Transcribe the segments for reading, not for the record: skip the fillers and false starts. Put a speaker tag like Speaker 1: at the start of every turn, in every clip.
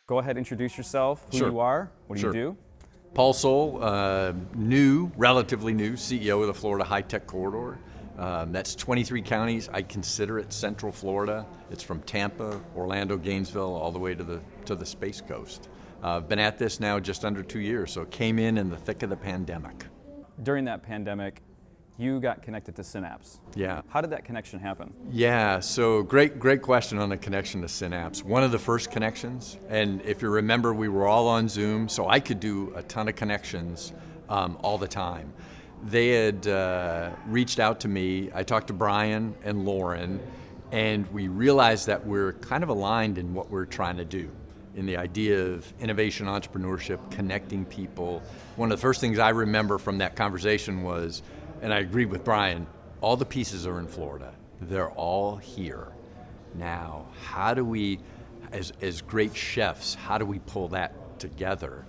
Speaker 1: Go ahead, introduce yourself, who
Speaker 2: Sure.
Speaker 1: you are, what do
Speaker 2: Sure.
Speaker 1: you do?
Speaker 2: Paul Sohl, relatively new CEO of the Florida High Tech Corridor. That's 23 counties. I consider it Central Florida. It's from Tampa, Orlando, Gainesville, all the way to the Space Coast. I've been at this now just under 2 years, so it came in the thick of the pandemic.
Speaker 1: During that pandemic, you got connected to Synapse.
Speaker 2: Yeah.
Speaker 1: How did that connection happen?
Speaker 2: Yeah, so great question on the connection to Synapse. One of the first connections, and if you remember, we were all on Zoom, so I could do a ton of connections all the time. They had reached out to me. I talked to Brian and Lauren, and we realized that we're kind of aligned in what we're trying to do, in the idea of innovation, entrepreneurship, connecting people. One of the first things I remember from that conversation was, and I agreed with Brian, all the pieces are in Florida. They're all here. Now, how do we, as great chefs, how do we pull that together?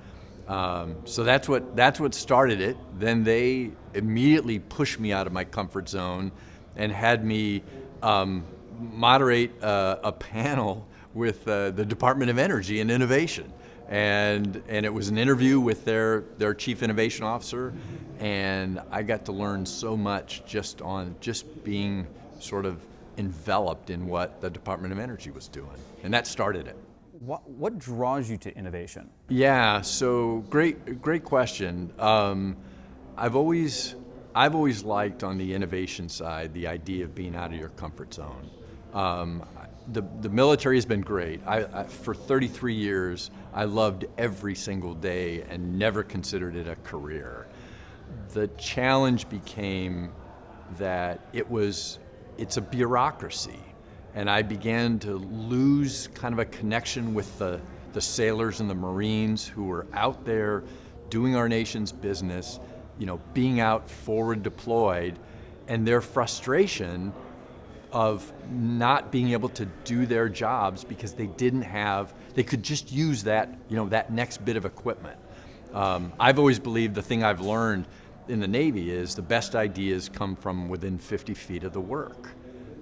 Speaker 2: So that's what started it. Then they immediately pushed me out of my comfort zone and had me moderate a panel with the Department of Energy and Innovation. And it was an interview with their Chief Innovation Officer, and I got to learn so much just being sort of enveloped in what the Department of Energy was doing, and that started it.
Speaker 1: What draws you to innovation?
Speaker 2: Yeah, so great question. I've always liked on the innovation side the idea of being out of your comfort zone. The military has been great. For 33 years, I loved every single day and never considered it a career. The challenge became that it's a bureaucracy, and I began to lose kind of a connection with the sailors and the Marines who were out there doing our nation's business, being out forward deployed, and their frustration of not being able to do their jobs because they could just use that next bit of equipment. I've always believed the thing I've learned in the Navy is the best ideas come from within 50 feet of the work.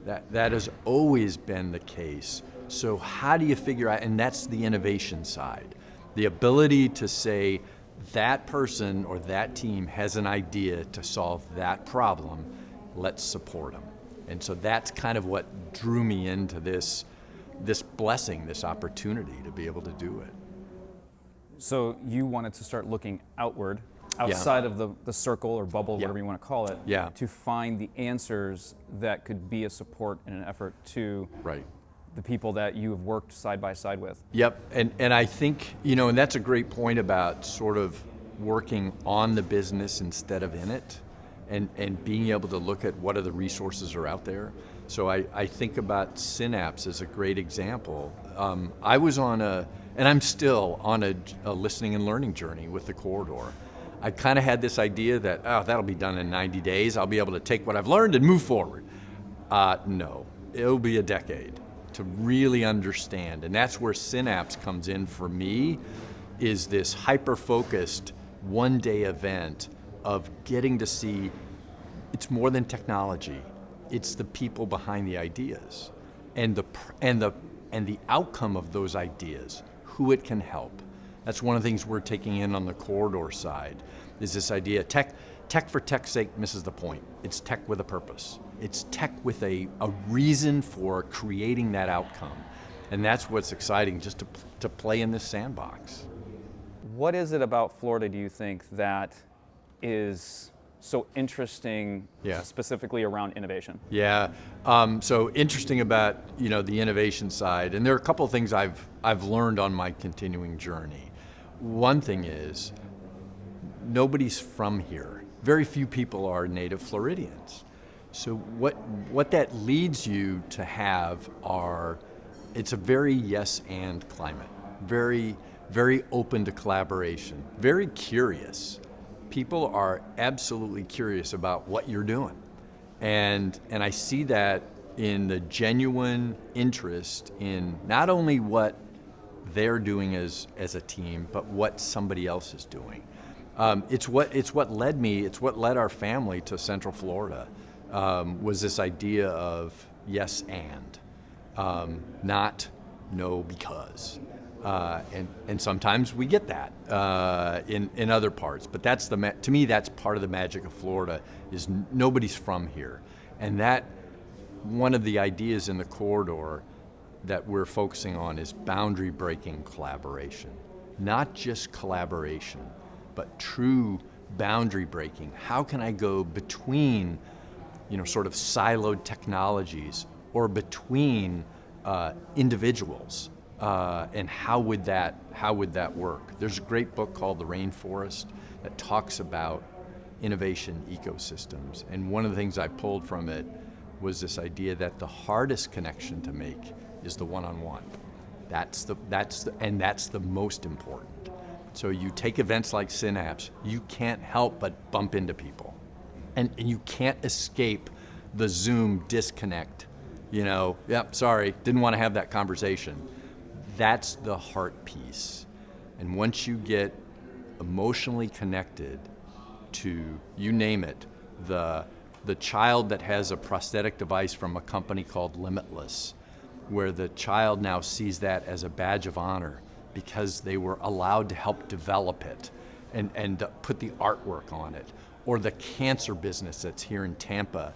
Speaker 2: That has always been the case. So how do you figure out, and that's the innovation side, the ability to say that person or that team has an idea to solve that problem, let's support them. And so that's kind of what drew me into this blessing, this opportunity to be able to do it.
Speaker 1: So you wanted to start looking outward, outside of the circle or bubble, whatever you want to call it, to find the answers that could be a support in an effort to the people that you have worked side by side with.
Speaker 2: Yep, and I think, and that's a great point about sort of working on the business instead of in it. And being able to look at what other resources are out there. So I think about Synapse as a great example. I was and I'm still on a listening and learning journey with the corridor. I kind of had this idea that, that'll be done in 90 days. I'll be able to take what I've learned and move forward. No, it'll be a decade to really understand. And that's where Synapse comes in for me, is this hyper-focused one-day event of getting to see it's more than technology. It's the people behind the ideas and the outcome of those ideas, who it can help. That's one of the things we're taking in on the corridor side, is this idea, tech for tech's sake misses the point. It's tech with a purpose. It's tech with a reason for creating that outcome. And that's what's exciting, just to play in this sandbox.
Speaker 1: What is it about Florida, do you think, that is so interesting, specifically around innovation?
Speaker 2: Yeah, so interesting about the innovation side, and there are a couple of things I've learned on my continuing journey. One thing is, nobody's from here. Very few people are native Floridians. So what that leads you to have it's a very yes and climate, very, very open to collaboration, very curious. People are absolutely curious about what you're doing. And I see that in the genuine interest in not only what they're doing as a team, but what somebody else is doing. It's what led our family to Central Florida, was this idea of yes and, not no because. And sometimes we get that in other parts. But that's to me, that's part of the magic of Florida, is nobody's from here. And that, one of the ideas in the corridor that we're focusing on is boundary breaking collaboration. Not just collaboration, but true boundary breaking. How can I go between, sort of siloed technologies, or between individuals, and how would that work? There's a great book called The Rainforest that talks about innovation ecosystems, and one of the things I pulled from it was this idea that the hardest connection to make is the one-on-one. That's the most important. So you take events like Synapse, you can't help but bump into people, and you can't escape the Zoom disconnect. Yep, sorry, didn't want to have that conversation. That's the heart piece. And once you get emotionally connected to, you name it, the child that has a prosthetic device from a company called Limitless, where the child now sees that as a badge of honor because they were allowed to help develop it and put the artwork on it. Or the cancer business that's here in Tampa,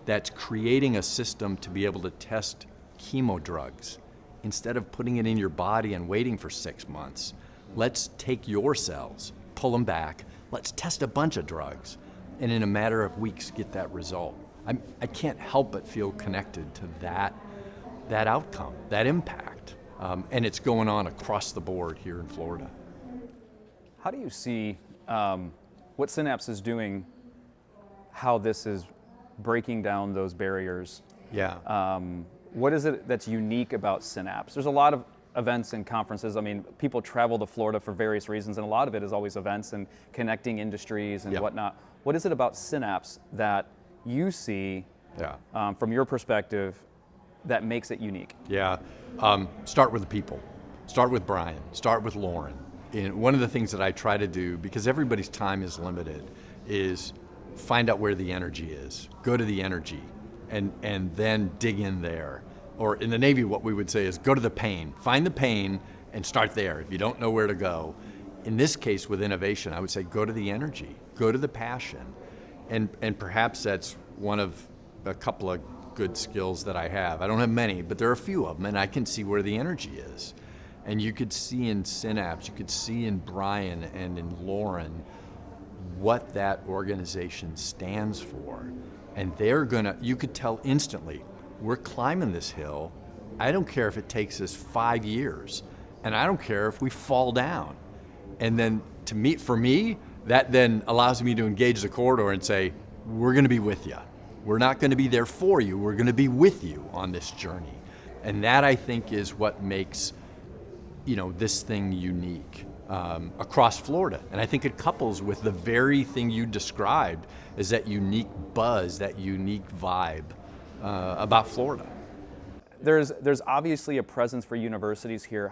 Speaker 2: that's creating a system to be able to test chemo drugs. Instead of putting it in your body and waiting for 6 months, let's take your cells, pull them back, let's test a bunch of drugs, and in a matter of weeks get that result. I can't help but feel connected to that outcome, that impact, and it's going on across the board here in Florida.
Speaker 1: How do you see what Synapse is doing, how this is breaking down those barriers?
Speaker 2: Yeah.
Speaker 1: What is it that's unique about Synapse? There's a lot of events and conferences. I mean, people travel to Florida for various reasons, and a lot of it is always events and connecting industries and whatnot. What is it about Synapse that you see, from your perspective, that makes it unique?
Speaker 2: Yeah. Start with the people. Start with Brian. Start with Lauren. And one of the things that I try to do, because everybody's time is limited, is find out where the energy is. Go to the energy and then dig in there. Or in the Navy, what we would say is go to the pain. Find the pain and start there if you don't know where to go. In this case, with innovation, I would say go to the energy, go to the passion. And perhaps that's one of a couple of good skills that I have. I don't have many, but there are a few of them, and I can see where the energy is. And you could see in Synapse, you could see in Brian and in Lauren what that organization stands for. And you could tell instantly, we're climbing this hill. I don't care if it takes us 5 years, and I don't care if we fall down. And then for me, that then allows me to engage the corridor and say, we're gonna be with you. We're not gonna be there for you, we're gonna be with you on this journey. And that, I think, is what makes this thing unique across Florida. And I think it couples with the very thing you described, is that unique buzz, that unique vibe about Florida.
Speaker 1: There's obviously a presence for universities here.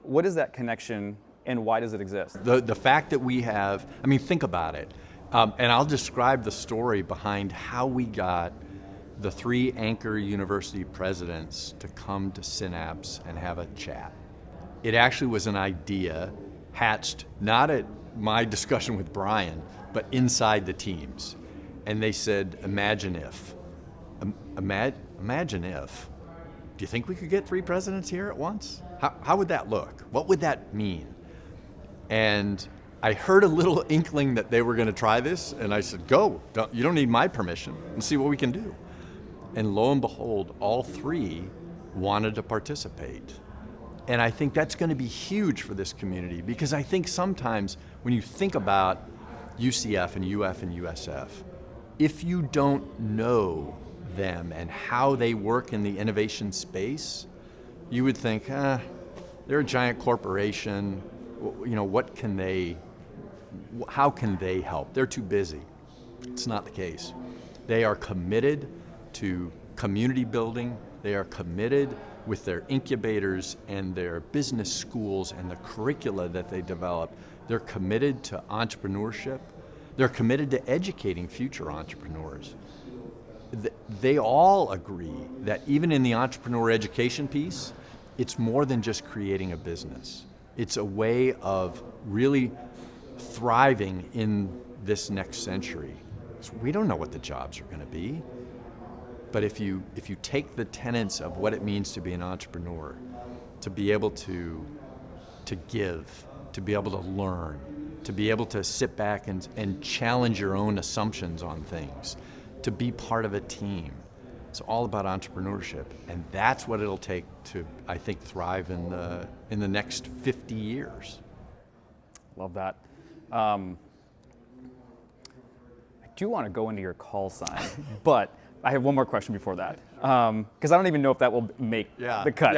Speaker 1: What is that connection, and why does it exist?
Speaker 2: The fact that we have, think about it. And I'll describe the story behind how we got the 3 anchor university presidents to come to Synapse and have a chat. It actually was an idea hatched not at my discussion with Brian, but inside the teams. And they said, imagine if. Imagine if. Do you think we could get 3 presidents here at once? How would that look? What would that mean? And I heard a little inkling that they were going to try this, and I said, go. You don't need my permission, and see what we can do. And lo and behold, all 3 wanted to participate. And I think that's going to be huge for this community, because I think sometimes when you think about UCF and UF and USF, if you don't know them and how they work in the innovation space, you would think, they're a giant corporation. How can they help? They're too busy. It's not the case. They are committed to community building. They are committed with their incubators and their business schools and the curricula that they develop. They're committed to entrepreneurship. They're committed to educating future entrepreneurs. They all agree that even in the entrepreneur education piece, it's more than just creating a business. It's a way of really thriving in this next century. So we don't know what the jobs are going to be, but if you take the tenets of what it means to be an entrepreneur, to be able to give, to be able to learn, to be able to sit back and challenge your own assumptions on things, to be part of a team. It's all about entrepreneurship, and that's what it'll take to, I think, thrive in the next 50 years.
Speaker 1: Love that. I do want to go into your call sign, but I have one more question before that, because I don't even know if that will make the cut.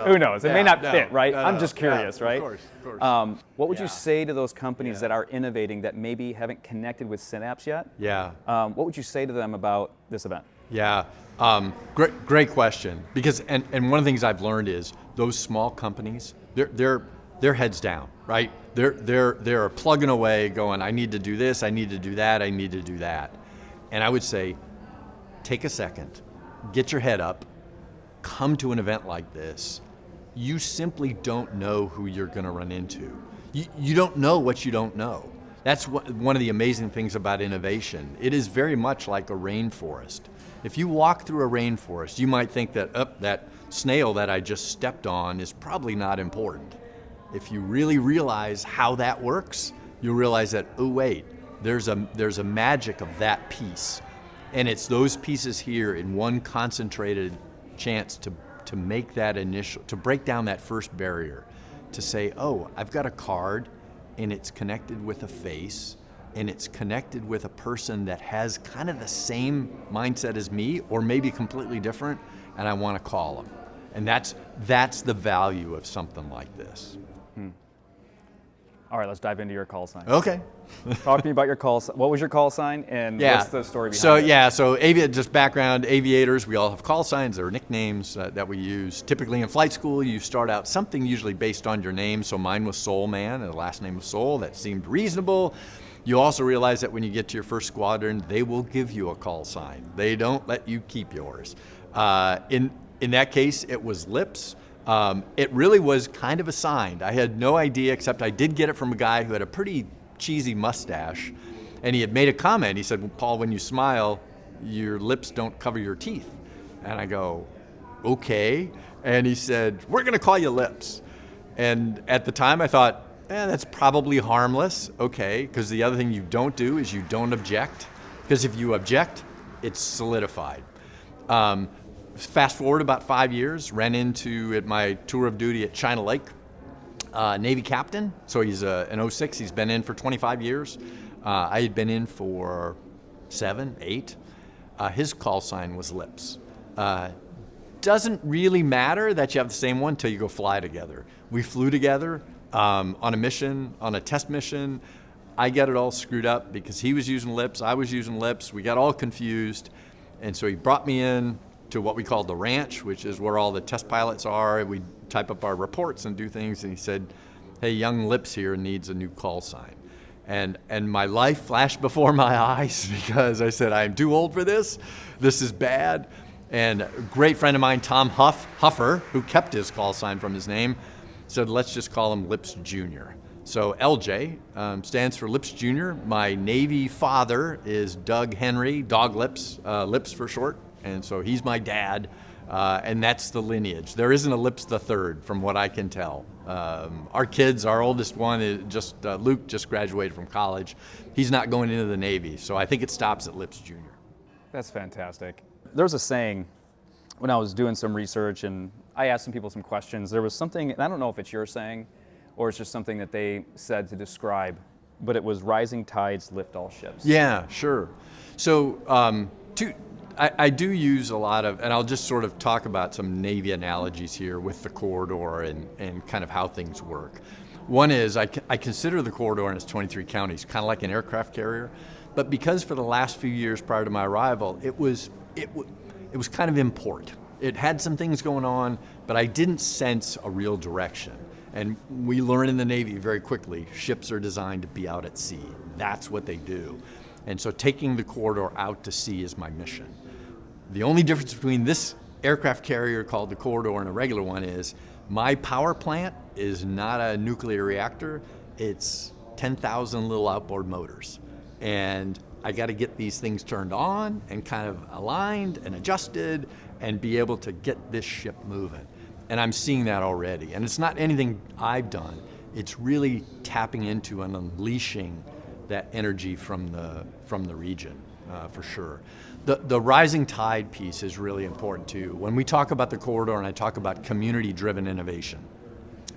Speaker 1: Who knows? It may not fit, right? I'm just curious, right?
Speaker 2: Of course.
Speaker 1: What would you say to those companies that are innovating that maybe haven't connected with Synapse yet?
Speaker 2: Yeah.
Speaker 1: What would you say to them about this event?
Speaker 2: Yeah, great question. Because and one of the things I've learned is those small companies, they're heads down, right? They're plugging away, going, I need to do this, I need to do that, I need to do that. And I would say, take a second, get your head up, come to an event like this. You simply don't know who you're going to run into. You don't know what you don't know. That's one of the amazing things about innovation. It is very much like a rainforest. If you walk through a rainforest, you might think that that snail that I just stepped on is probably not important. If you really realize how that works, you'll realize that, oh wait, there's a magic of that piece. And it's those pieces here in one concentrated chance to make that to break down that first barrier, to say, oh, I've got a card and it's connected with a face, and it's connected with a person that has kind of the same mindset as me, or maybe completely different, and I want to call them. And that's the value of something like this.
Speaker 1: All right, let's dive into your call sign.
Speaker 2: Okay.
Speaker 1: Talk to me about your call sign. What was your call sign, and what's the story behind it?
Speaker 2: So just background, aviators, we all have call signs or nicknames that we use. Typically in flight school, you start out something usually based on your name. So mine was Sohl Man, and the last name was Sohl. That seemed reasonable. You also realize that when you get to your first squadron, they will give you a call sign. They don't let you keep yours. In that case, it was Lips. It really was kind of assigned. I had no idea, except I did get it from a guy who had a pretty cheesy mustache, and he had made a comment. He said, well, Paul, when you smile, your lips don't cover your teeth. And I go, okay. And he said, we're going to call you Lips. And at the time I thought, that's probably harmless, okay, because the other thing you don't do is you don't object, because if you object, it's solidified. Fast forward about 5 years, ran into at my tour of duty at China Lake, Navy captain. So he's an 06, he's been in for 25 years. I had been in for 7, 8. His call sign was Lips. Doesn't really matter that you have the same one until you go fly together. We flew together on a mission, on a test mission. I got it all screwed up because he was using Lips, I was using Lips. We got all confused. And so he brought me in to what we call the ranch, which is where all the test pilots are. We type up our reports and do things. And he said, hey, young Lips here needs a new call sign. And my life flashed before my eyes because I said, I'm too old for this. This is bad. And a great friend of mine, Tom Huffer, who kept his call sign from his name, said, let's just call him Lips Jr. So LJ stands for Lips Jr. My Navy father is Doug Henry, Dog Lips, Lips for short. And so he's my dad, and that's the lineage. There isn't a Lips the third, from what I can tell. Our kids, our oldest one, is Luke just graduated from college. He's not going into the Navy, so I think it stops at Lips Jr.
Speaker 1: That's fantastic. There was a saying when I was doing some research, and I asked some people some questions. There was something, and I don't know if it's your saying, or it's just something that they said to describe, but it was rising tides lift all ships.
Speaker 2: Yeah, sure. So I do use a lot of, and I'll just sort of talk about some Navy analogies here with the corridor and kind of how things work. One is I consider the corridor in its 23 counties kind of like an aircraft carrier, but because for the last few years prior to my arrival, it was kind of in port. It had some things going on, but I didn't sense a real direction. And we learn in the Navy very quickly, ships are designed to be out at sea. That's what they do. And so taking the corridor out to sea is my mission. The only difference between this aircraft carrier called the Corridor and a regular one is, my power plant is not a nuclear reactor, it's 10,000 little outboard motors. And I got to get these things turned on and kind of aligned and adjusted and be able to get this ship moving. And I'm seeing that already. And it's not anything I've done. It's really tapping into and unleashing that energy from the region, for sure. The rising tide piece is really important too. When we talk about the corridor and I talk about community-driven innovation,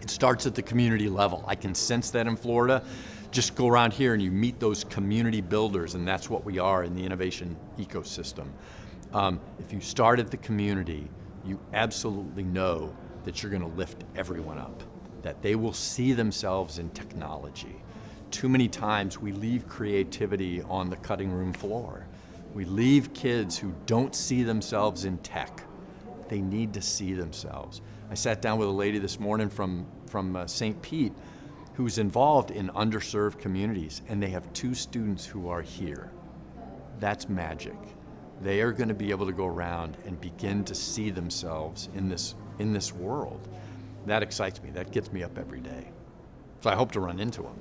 Speaker 2: it starts at the community level. I can sense that in Florida. Just go around here and you meet those community builders, and that's what we are in the innovation ecosystem. If you start at the community, you absolutely know that you're going to lift everyone up, that they will see themselves in technology. Too many times we leave creativity on the cutting room floor. We leave kids who don't see themselves in tech. They need to see themselves. I sat down with a lady this morning from St. Pete who's involved in underserved communities, and they have 2 students who are here. That's magic. They are going to be able to go around and begin to see themselves in this world. That excites me. That gets me up every day. So I hope to run into them.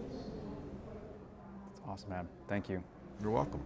Speaker 1: That's awesome, man. Thank you.
Speaker 2: You're welcome.